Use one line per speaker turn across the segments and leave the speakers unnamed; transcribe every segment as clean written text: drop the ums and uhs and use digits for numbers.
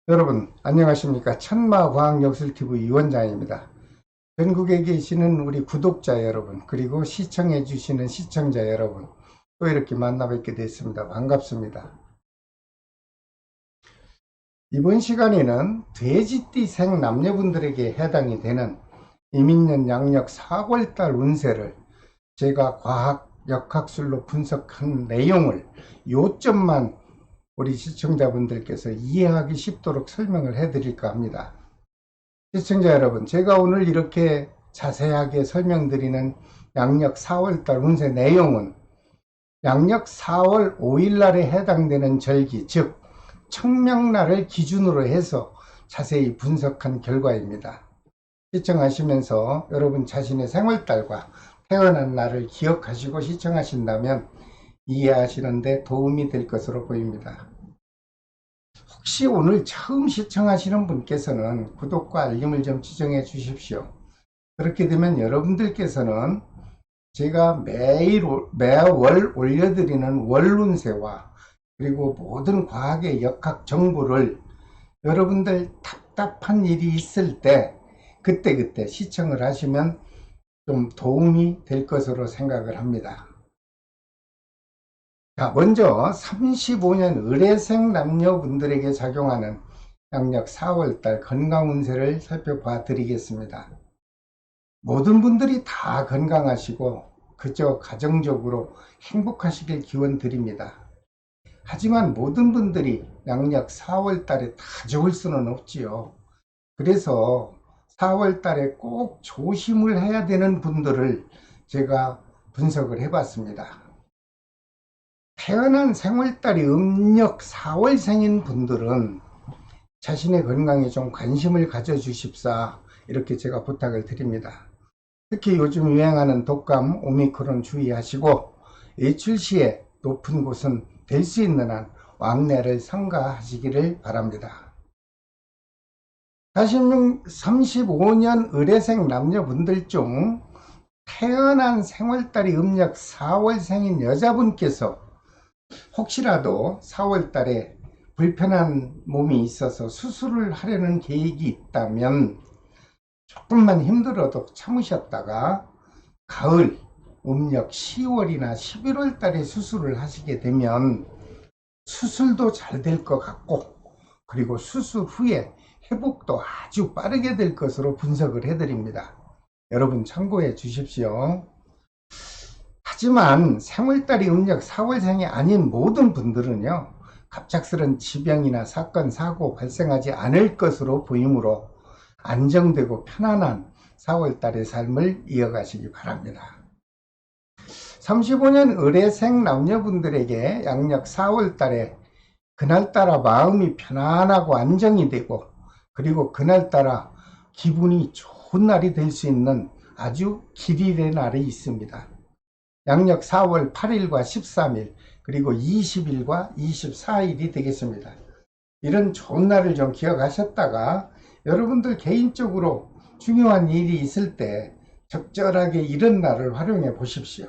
여러분 안녕하십니까. 천마과학역술TV 이원장입니다. 전국에 계시는 우리 구독자 여러분, 그리고 시청해 주시는 시청자 여러분, 또 이렇게 만나 뵙게 됐습니다. 반갑습니다. 이번 시간에는 돼지띠생 남녀분들에게 해당이 되는 이민년 양력 4월달 운세를 제가 과학 역학술로 분석한 내용을 요점만 우리 시청자분들께서 이해하기 쉽도록 설명을 해드릴까 합니다. 시청자 여러분, 제가 오늘 이렇게 자세하게 설명드리는 양력 4월달 운세 내용은 양력 4월 5일날에 해당되는 절기, 즉 청명날을 기준으로 해서 자세히 분석한 결과입니다. 시청하시면서 여러분 자신의 생월달과 태어난 날을 기억하시고 시청하신다면 이해하시는 데 도움이 될 것으로 보입니다. 혹시 오늘 처음 시청하시는 분께서는 구독과 알림을 좀 지정해 주십시오. 그렇게 되면 여러분들께서는 제가 매월 올려드리는 월운세와 그리고 모든 과학의 역학 정보를 여러분들 답답한 일이 있을 때 그때그때 시청을 하시면 좀 도움이 될 것으로 생각을 합니다. 자, 먼저 35년 의뢰생 남녀분들에게 작용하는 양력 4월달 건강운세를 살펴봐 드리겠습니다. 모든 분들이 다 건강하시고 그저 가정적으로 행복하시길 기원 드립니다. 하지만 모든 분들이 양력 4월달에 다 좋을 수는 없지요. 그래서 4월달에 꼭 조심을 해야 되는 분들을 제가 분석을 해봤습니다. 태어난 생월달이 음력 4월생인 분들은 자신의 건강에 좀 관심을 가져 주십사, 이렇게 제가 부탁을 드립니다. 특히 요즘 유행하는 독감 오미크론 주의하시고 외출 시에 높은 곳은 될 수 있는 한 왕래를 삼가하시기를 바랍니다. 35년 의뢰생 남녀분들 중 태어난 생월달이 음력 4월생인 여자분께서 혹시라도 4월달에 불편한 몸이 있어서 수술을 하려는 계획이 있다면 조금만 힘들어도 참으셨다가 가을 음력 10월이나 11월 달에 수술을 하시게 되면 수술도 잘 될 것 같고, 그리고 수술 후에 회복도 아주 빠르게 될 것으로 분석을 해드립니다. 여러분 참고해 주십시오. 하지만 생월달이 음력 4월생이 아닌 모든 분들은요, 갑작스런 질병이나 사건, 사고 발생하지 않을 것으로 보이므로 안정되고 편안한 4월달의 삶을 이어가시기 바랍니다. 35년 의뢰생 남녀분들에게 양력 4월달에 그날따라 마음이 편안하고 안정이 되고, 그리고 그날따라 기분이 좋은 날이 될 수 있는 아주 길일의 날이 있습니다. 양력 4월 8일과 13일, 그리고 20일과 24일이 되겠습니다. 이런 좋은 날을 좀 기억하셨다가 여러분들 개인적으로 중요한 일이 있을 때 적절하게 이런 날을 활용해 보십시오.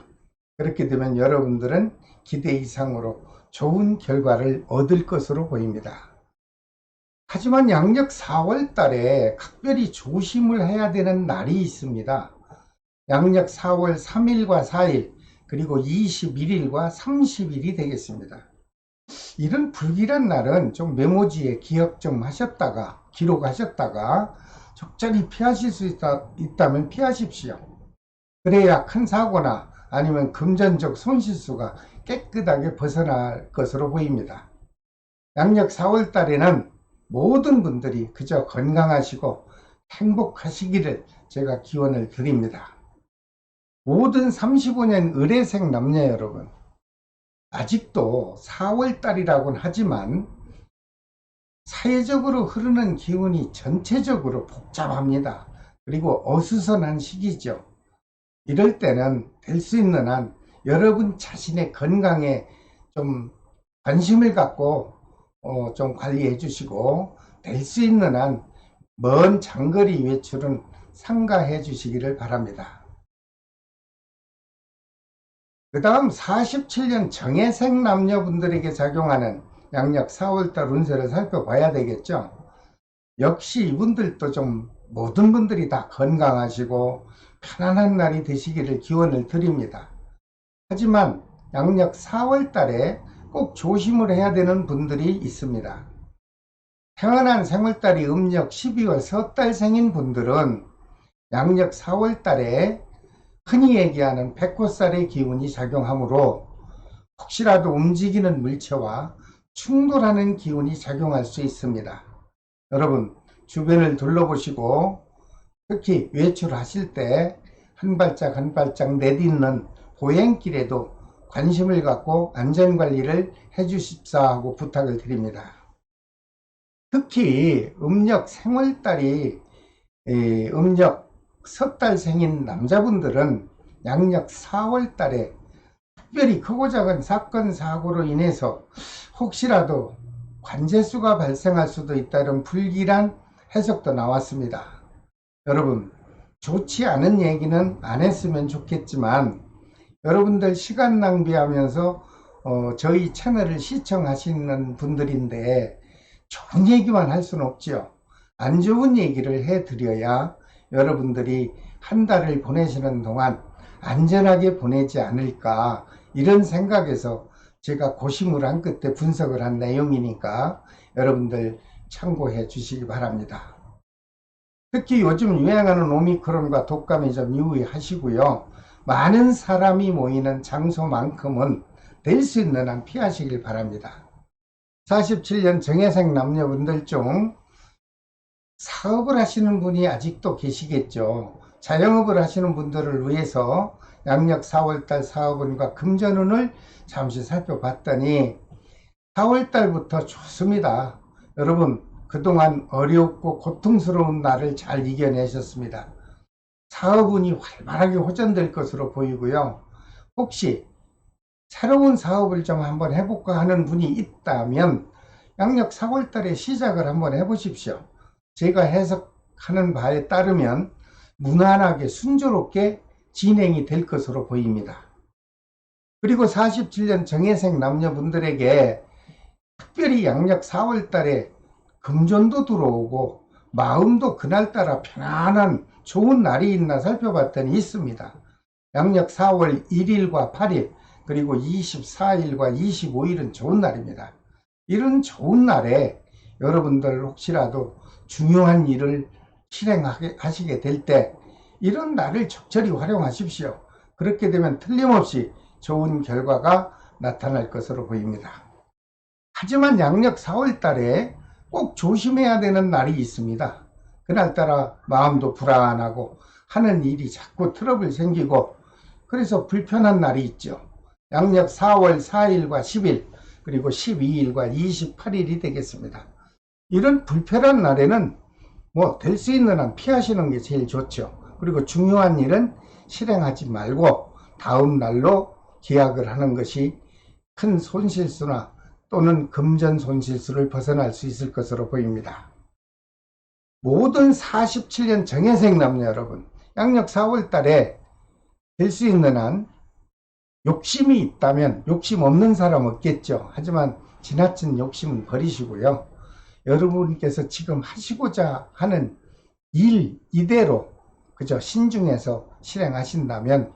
그렇게 되면 여러분들은 기대 이상으로 좋은 결과를 얻을 것으로 보입니다. 하지만 양력 4월 달에 각별히 조심을 해야 되는 날이 있습니다. 양력 4월 3일과 4일, 그리고 21일과 30일이 되겠습니다. 이런 불길한 날은 좀 메모지에 기억 좀 하셨다가, 기록하셨다가 적절히 피하실 수 있다면 피하십시오. 그래야 큰 사고나 아니면 금전적 손실수가 깨끗하게 벗어날 것으로 보입니다. 양력 4월 달에는 모든 분들이 그저 건강하시고 행복하시기를 제가 기원을 드립니다. 모든 35년 의뢰생 남녀 여러분, 아직도 4월달이라고는 하지만 사회적으로 흐르는 기운이 전체적으로 복잡합니다. 그리고 어수선한 시기죠. 이럴 때는 될 수 있는 한 여러분 자신의 건강에 좀 관심을 갖고 좀 관리해 주시고, 될 수 있는 한 먼 장거리 외출은 삼가해 주시기를 바랍니다. 그 다음 47년 정해생 남녀분들에게 작용하는 양력 4월달 운세를 살펴봐야 되겠죠. 역시 이분들도 좀 모든 분들이 다 건강하시고 편안한 날이 되시기를 기원을 드립니다. 하지만 양력 4월 달에 꼭 조심을 해야 되는 분들이 있습니다. 태어난 생월달이 음력 12월 섣달생인 분들은 양력 4월 달에 흔히 얘기하는 백호살의 기운이 작용하므로 혹시라도 움직이는 물체와 충돌하는 기운이 작용할 수 있습니다. 여러분 주변을 둘러보시고 특히 외출하실 때 한 발짝 한 발짝 내딛는 보행길에도 관심을 갖고 안전관리를 해주십사 하고 부탁을 드립니다. 특히 음력 생월달이 음력 섣달생인 남자분들은 양력 4월달에 특별히 크고 작은 사건 사고로 인해서 혹시라도 관제수가 발생할 수도 있다는 불길한 해석도 나왔습니다. 여러분 좋지 않은 얘기는 안 했으면 좋겠지만 여러분들 시간 낭비하면서 저희 채널을 시청하시는 분들인데 좋은 얘기만 할 수는 없죠. 안 좋은 얘기를 해드려야 여러분들이 한 달을 보내시는 동안 안전하게 보내지 않을까 이런 생각에서 제가 고심을 한 끝에 분석을 한 내용이니까 여러분들 참고해 주시기 바랍니다. 특히 요즘 유행하는 오미크론과 독감에 좀 유의하시고요. 많은 사람이 모이는 장소만큼은 될 수 있는 한 피하시길 바랍니다. 47년 정예생 남녀분들 중 사업을 하시는 분이 아직도 계시겠죠. 자영업을 하시는 분들을 위해서 양력 4월달 사업운과 금전운을 잠시 살펴봤더니 4월달부터 좋습니다. 여러분 그동안 어렵고 고통스러운 날을 잘 이겨내셨습니다. 사업운이 활발하게 호전될 것으로 보이고요. 혹시 새로운 사업을 좀 한번 해볼까 하는 분이 있다면 양력 4월달에 시작을 한번 해보십시오. 제가 해석하는 바에 따르면 무난하게 순조롭게 진행이 될 것으로 보입니다. 그리고 47년 정예생 남녀분들에게 특별히 양력 4월달에 금전도 들어오고 마음도 그날따라 편안한 좋은 날이 있나 살펴봤더니 있습니다. 양력 4월 1일과 8일 그리고 24일과 25일은 좋은 날입니다. 이런 좋은 날에 여러분들 혹시라도 중요한 일을 실행하시게 될 때 이런 날을 적절히 활용하십시오. 그렇게 되면 틀림없이 좋은 결과가 나타날 것으로 보입니다. 하지만 양력 4월 달에 꼭 조심해야 되는 날이 있습니다. 그날따라 마음도 불안하고 하는 일이 자꾸 트러블 생기고 그래서 불편한 날이 있죠. 양력 4월 4일과 10일 그리고 12일과 28일이 되겠습니다. 이런 불편한 날에는 될 수 있는 한 피하시는 게 제일 좋죠. 그리고 중요한 일은 실행하지 말고 다음 날로 기약을 하는 것이 큰 손실수나 또는 금전 손실수를 벗어날 수 있을 것으로 보입니다. 모든 47년 정예생 남녀 여러분 양력 4월 달에 될 수 있는 한 욕심이 있다면 욕심 없는 사람 없겠죠. 하지만 지나친 욕심은 버리시고요. 여러분께서 지금 하시고자 하는 일 이대로 그저 신중해서 실행하신다면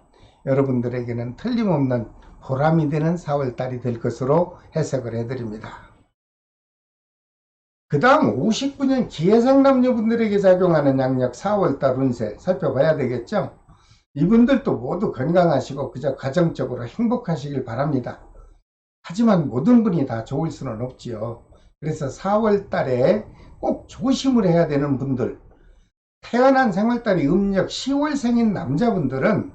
여러분들에게는 틀림없는 보람이 되는 4월달이 될 것으로 해석을 해드립니다. 그 다음 59년 기해생 남녀분들에게 작용하는 양력 4월달 운세 살펴봐야 되겠죠. 이분들도 모두 건강하시고 그저 가정적으로 행복하시길 바랍니다. 하지만 모든 분이 다 좋을 수는 없지요. 그래서 4월달에 꼭 조심을 해야 되는 분들, 태어난 생월달이 음력 10월생인 남자분들은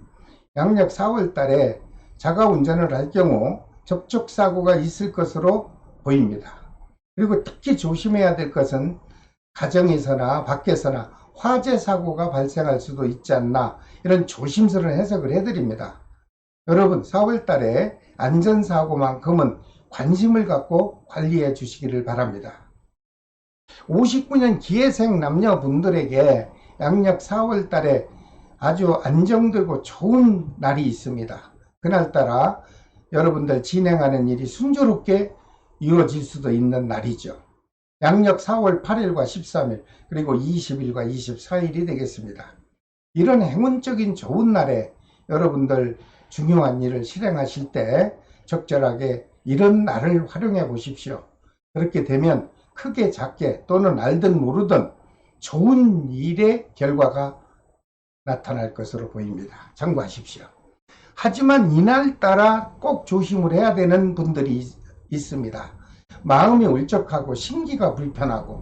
양력 4월달에 자가운전을 할 경우 접촉사고가 있을 것으로 보입니다. 그리고 특히 조심해야 될 것은 가정에서나 밖에서나 화재 사고가 발생할 수도 있지 않나 이런 조심스러운 해석을 해드립니다. 여러분 4월달에 안전사고만큼은 관심을 갖고 관리해 주시기를 바랍니다. 59년 기해생 남녀분들에게 양력 4월달에 아주 안정되고 좋은 날이 있습니다. 그날따라 여러분들 진행하는 일이 순조롭게 이루어질 수도 있는 날이죠. 양력 4월 8일과 13일 그리고 20일과 24일이 되겠습니다. 이런 행운적인 좋은 날에 여러분들 중요한 일을 실행하실 때 적절하게 이런 날을 활용해 보십시오. 그렇게 되면 크게 작게 또는 알든 모르든 좋은 일의 결과가 나타날 것으로 보입니다. 참고하십시오. 하지만 이날따라 꼭 조심을 해야 되는 분들이 있습니다. 마음이 울적하고 심기가 불편하고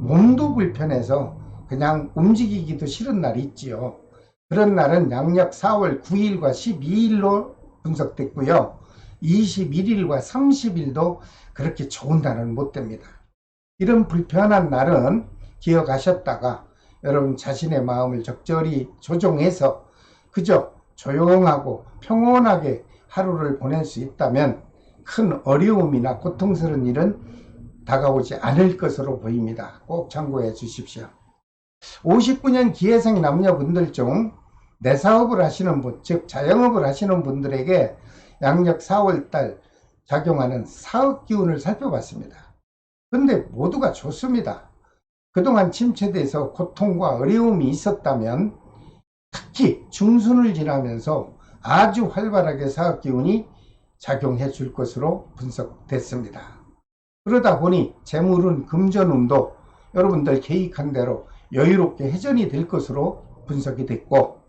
몸도 불편해서 그냥 움직이기도 싫은 날이 있지요. 그런 날은 양력 4월 9일과 12일로 분석됐고요. 21일과 30일도 그렇게 좋은 날은 못 됩니다. 이런 불편한 날은 기억하셨다가 여러분 자신의 마음을 적절히 조정해서 그저 조용하고 평온하게 하루를 보낼 수 있다면 큰 어려움이나 고통스러운 일은 다가오지 않을 것으로 보입니다. 꼭 참고해 주십시오. 59년 기해생 남녀분들 중 내사업을 하시는 분, 즉 자영업을 하시는 분들에게 양력 4월달 작용하는 사업 기운을 살펴봤습니다. 근데 모두가 좋습니다. 그동안 침체돼서 고통과 어려움이 있었다면 특히 중순을 지나면서 아주 활발하게 사업 기운이 작용해 줄 것으로 분석됐습니다. 그러다 보니 재물운 금전운도 여러분들 계획한 대로 여유롭게 회전이 될 것으로 분석이 됐고,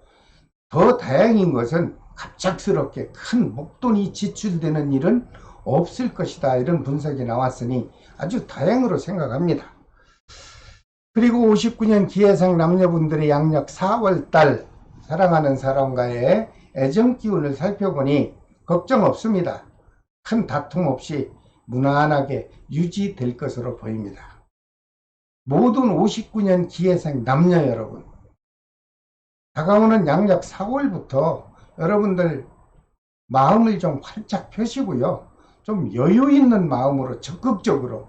더 다행인 것은 갑작스럽게 큰 목돈이 지출되는 일은 없을 것이다, 이런 분석이 나왔으니 아주 다행으로 생각합니다. 그리고 59년 기해생 남녀분들의 양력 4월달 사랑하는 사람과의 애정기운을 살펴보니 걱정 없습니다. 큰 다툼 없이 무난하게 유지될 것으로 보입니다. 모든 59년 기해생 남녀 여러분, 다가오는 양력 4월부터 여러분들 마음을 좀 활짝 펴시고요. 좀 여유 있는 마음으로 적극적으로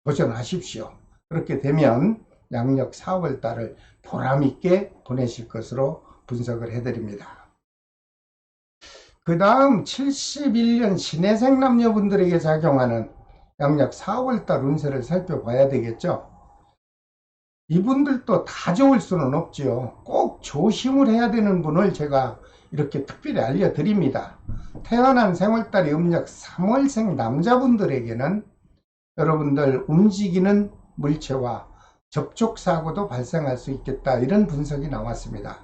도전하십시오. 그렇게 되면 양력 4월달을 보람있게 보내실 것으로 분석을 해드립니다. 그 다음 71년 신해생 남녀분들에게 작용하는 양력 4월달 운세를 살펴봐야 되겠죠. 이분들도 다 좋을 수는 없지요. 꼭 조심을 해야 되는 분을 제가 이렇게 특별히 알려드립니다. 태어난 생월달이 음력 3월생 남자분들에게는 여러분들 움직이는 물체와 접촉사고도 발생할 수 있겠다, 이런 분석이 나왔습니다.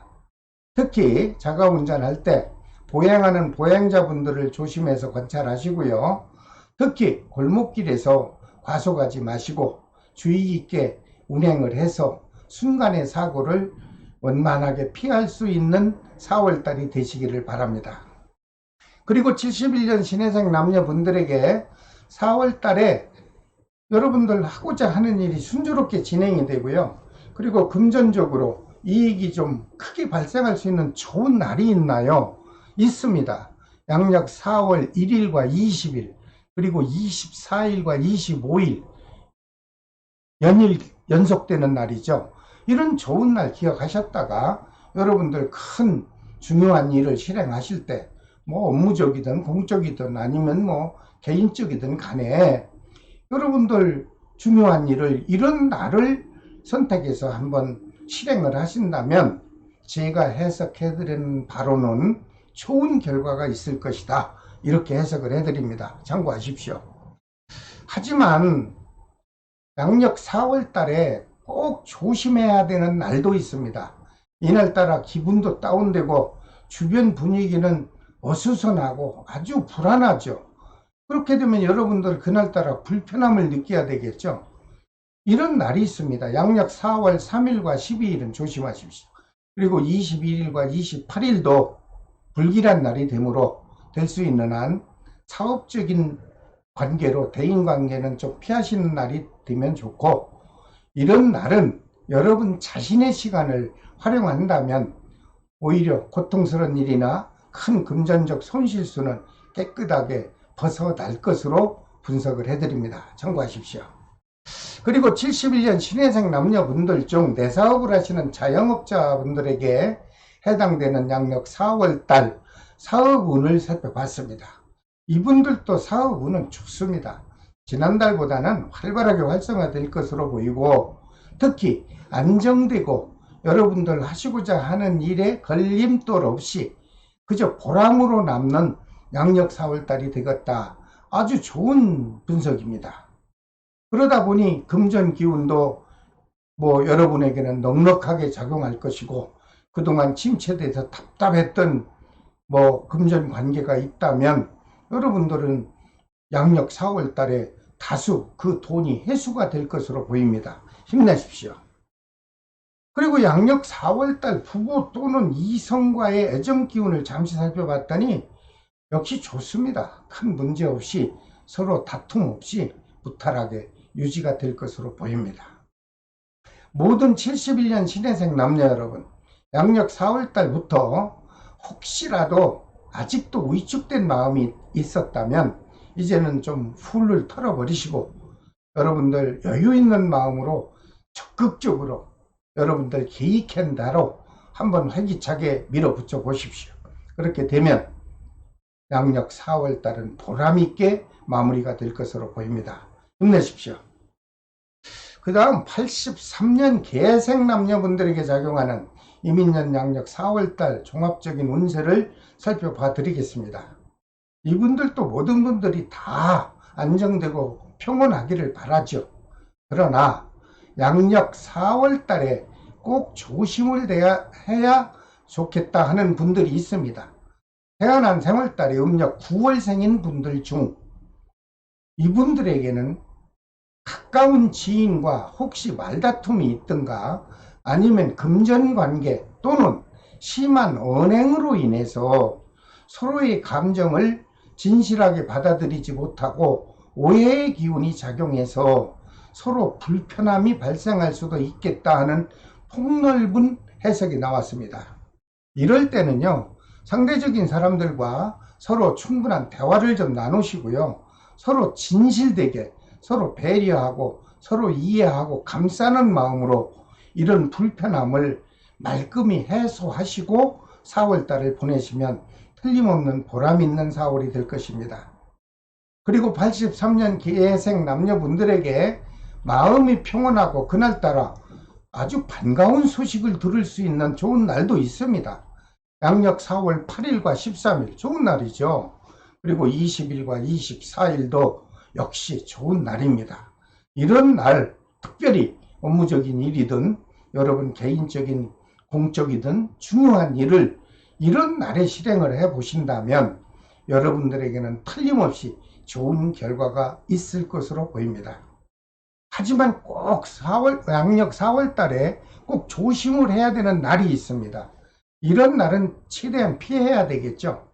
특히 자가운전할 때 보행하는 보행자분들을 조심해서 관찰하시고요. 특히 골목길에서 과속하지 마시고 주의 깊게 운행을 해서 순간의 사고를 원만하게 피할 수 있는 4월달이 되시기를 바랍니다. 그리고 71년 신해생 남녀분들에게 4월달에 여러분들 하고자 하는 일이 순조롭게 진행이 되고요. 그리고 금전적으로 이익이 좀 크게 발생할 수 있는 좋은 날이 있나요? 있습니다. 양력 4월 1일과 20일 그리고 24일과 25일 연일 연속되는 날이죠. 이런 좋은 날 기억하셨다가 여러분들 큰 중요한 일을 실행하실 때 뭐 업무적이든 공적이든 아니면 뭐 개인적이든 간에 여러분들 중요한 일을 이런 날을 선택해서 한번 실행을 하신다면 제가 해석해 드리는 바로는 좋은 결과가 있을 것이다, 이렇게 해석을 해드립니다. 참고하십시오. 하지만 양력 4월 달에 꼭 조심해야 되는 날도 있습니다. 이날따라 기분도 다운되고 주변 분위기는 어수선하고 아주 불안하죠. 그렇게 되면 여러분들 그날따라 불편함을 느껴야 되겠죠. 이런 날이 있습니다. 양력 4월 3일과 12일은 조심하십시오. 그리고 21일과 28일도 불길한 날이 되므로 될 수 있는 한 사업적인 관계로 대인관계는 좀 피하시는 날이 되면 좋고, 이런 날은 여러분 자신의 시간을 활용한다면 오히려 고통스러운 일이나 큰 금전적 손실수는 깨끗하게 벗어날 것으로 분석을 해드립니다. 참고하십시오. 그리고 71년 신해생 남녀분들 중 내사업을 하시는 자영업자분들에게 해당되는 양력 4월달 사업운을 살펴봤습니다. 이분들도 사업운은 좋습니다. 지난달보다는 활발하게 활성화될 것으로 보이고, 특히 안정되고 여러분들 하시고자 하는 일에 걸림돌 없이 그저 보람으로 남는 양력 4월달이 되겠다. 아주 좋은 분석입니다. 그러다 보니 금전 기운도 여러분에게는 넉넉하게 작용할 것이고, 그동안 침체돼서 답답했던 금전 관계가 있다면 여러분들은 양력 4월달에 다수 그 돈이 회수가 될 것으로 보입니다. 힘내십시오. 그리고 양력 4월달 부부 또는 이성과의 애정 기운을 잠시 살펴봤더니 역시 좋습니다. 큰 문제 없이 서로 다툼 없이 무탈하게 유지가 될 것으로 보입니다. 모든 71년 신해생 남녀 여러분, 양력 4월달부터 혹시라도 아직도 위축된 마음이 있었다면 이제는 좀 훌을 털어버리시고 여러분들 여유 있는 마음으로 적극적으로 여러분들 계획한 대로 한번 활기차게 밀어붙여 보십시오. 그렇게 되면 양력 4월달은 보람있게 마무리가 될 것으로 보입니다. 힘내십시오. 그 다음 83년 개생 남녀분들에게 작용하는 이민년 양력 4월달 종합적인 운세를 살펴봐 드리겠습니다. 이분들도 모든 분들이 다 안정되고 평온하기를 바라죠. 그러나 양력 4월달에 꼭 조심을 해야 좋겠다 하는 분들이 있습니다. 태어난 생월달에 음력 9월생인 분들 중 이분들에게는 가까운 지인과 혹시 말다툼이 있든가 아니면 금전관계 또는 심한 언행으로 인해서 서로의 감정을 진실하게 받아들이지 못하고 오해의 기운이 작용해서 서로 불편함이 발생할 수도 있겠다 하는 폭넓은 해석이 나왔습니다. 이럴 때는요, 상대적인 사람들과 서로 충분한 대화를 좀 나누시고요, 서로 진실되게 서로 배려하고 서로 이해하고 감싸는 마음으로 이런 불편함을 말끔히 해소하시고 4월달을 보내시면 틀림없는 보람있는 4월이 될 것입니다. 그리고 83년 개생 남녀분들에게 마음이 평온하고 그날따라 아주 반가운 소식을 들을 수 있는 좋은 날도 있습니다. 양력 4월 8일과 13일 좋은 날이죠. 그리고 20일과 24일도 역시 좋은 날입니다. 이런 날 특별히 업무적인 일이든 여러분 개인적인 공적이든 중요한 일을 이런 날에 실행을 해 보신다면 여러분들에게는 틀림없이 좋은 결과가 있을 것으로 보입니다. 하지만 꼭 양력 4월 달에 꼭 조심을 해야 되는 날이 있습니다. 이런 날은 최대한 피해야 되겠죠.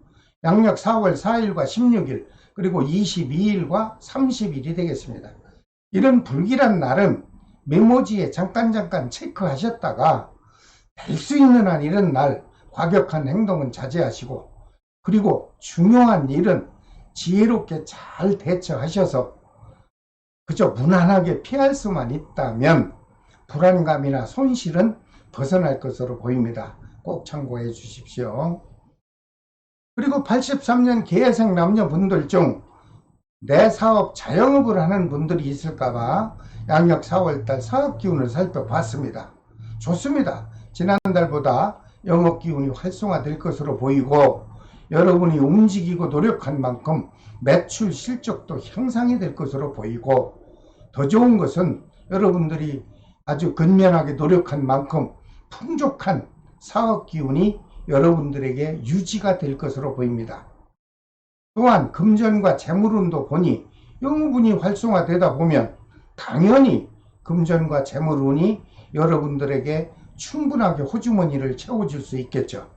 양력 4월 4일과 16일 그리고 22일과 30일이 되겠습니다. 이런 불길한 날은 메모지에 잠깐 체크하셨다가 될 수 있는 한 이런 날 과격한 행동은 자제하시고, 그리고 중요한 일은 지혜롭게 잘 대처하셔서 그저 무난하게 피할 수만 있다면 불안감이나 손실은 벗어날 것으로 보입니다. 꼭 참고해 주십시오. 그리고 83년 개생 남녀분들 중 내 사업 자영업을 하는 분들이 있을까봐 양력 4월달 사업 기운을 살펴봤습니다. 좋습니다. 지난달보다 영업 기운이 활성화될 것으로 보이고 여러분이 움직이고 노력한 만큼 매출 실적도 향상이 될 것으로 보이고, 더 좋은 것은 여러분들이 아주 근면하게 노력한 만큼 풍족한 사업 기운이 여러분들에게 유지가 될 것으로 보입니다. 또한 금전과 재물운도 보니 영업운이 활성화되다 보면 당연히 금전과 재물운이 여러분들에게 충분하게 호주머니를 채워줄 수 있겠죠.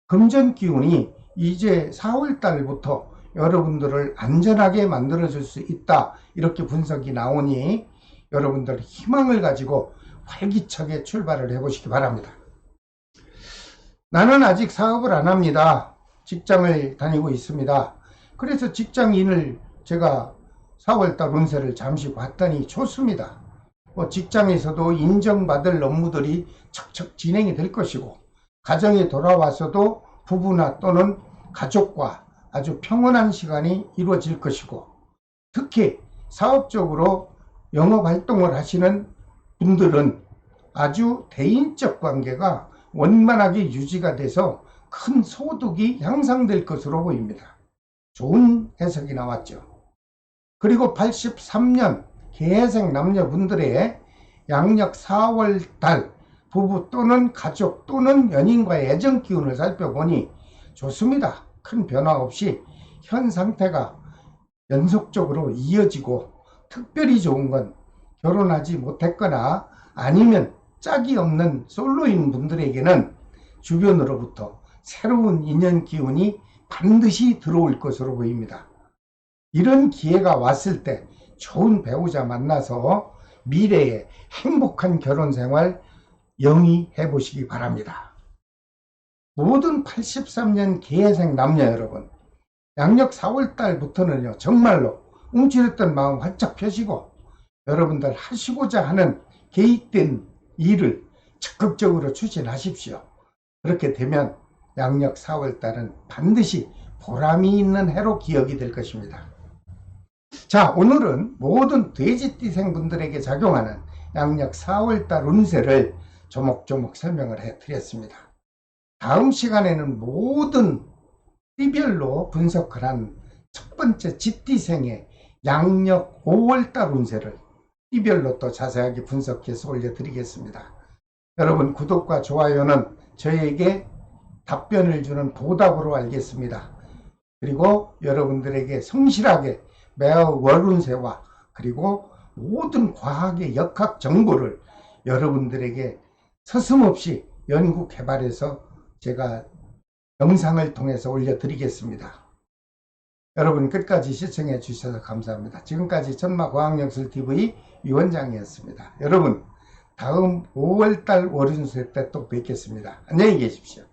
금전 기운이 이제 4월달부터 여러분들을 안전하게 만들어줄 수 있다, 이렇게 분석이 나오니 여러분들 희망을 가지고 활기차게 출발을 해보시기 바랍니다. 나는 아직 사업을 안 합니다. 직장을 다니고 있습니다. 그래서 직장인을 제가 4월달 운세를 잠시 봤더니 좋습니다. 직장에서도 인정받을 업무들이 척척 진행이 될 것이고, 가정에 돌아와서도 부부나 또는 가족과 아주 평온한 시간이 이루어질 것이고, 특히 사업적으로 영업활동을 하시는 분들은 아주 대인적 관계가 원만하게 유지가 돼서 큰 소득이 향상될 것으로 보입니다. 좋은 해석이 나왔죠. 그리고 83년 계생 남녀분들의 양력 4월달 부부 또는 가족 또는 연인과의 애정 기운을 살펴보니 좋습니다. 큰 변화 없이 현 상태가 연속적으로 이어지고, 특별히 좋은 건 결혼하지 못했거나 아니면 짝이 없는 솔로인 분들에게는 주변으로부터 새로운 인연 기운이 반드시 들어올 것으로 보입니다. 이런 기회가 왔을 때 좋은 배우자 만나서 미래에 행복한 결혼 생활 영위해 보시기 바랍니다. 모든 83년 계생 남녀 여러분, 양력 4월달부터는요 정말로 움츠렸던 마음 활짝 펴시고 여러분들 하시고자 하는 계획된 일을 적극적으로 추진하십시오. 그렇게 되면 양력 4월달은 반드시 보람이 있는 해로 기억이 될 것입니다. 자, 오늘은 모든 돼지띠생 분들에게 작용하는 양력 4월달 운세를 조목조목 설명을 해 드렸습니다. 다음 시간에는 모든 띠별로 분석을 한 첫 번째 쥐띠생의 양력 5월달 운세를 띠별로 또 자세하게 분석해서 올려드리겠습니다. 여러분, 구독과 좋아요는 저에게 답변을 주는 보답으로 알겠습니다. 그리고 여러분들에게 성실하게 매월 월운세와 그리고 모든 과학의 역학 정보를 여러분들에게 서슴없이 연구 개발해서 제가 영상을 통해서 올려드리겠습니다. 여러분 끝까지 시청해 주셔서 감사합니다. 지금까지 천마과학연설TV 유원장이었습니다. 여러분, 다음 5월달 월운세 때 또 뵙겠습니다. 안녕히 계십시오.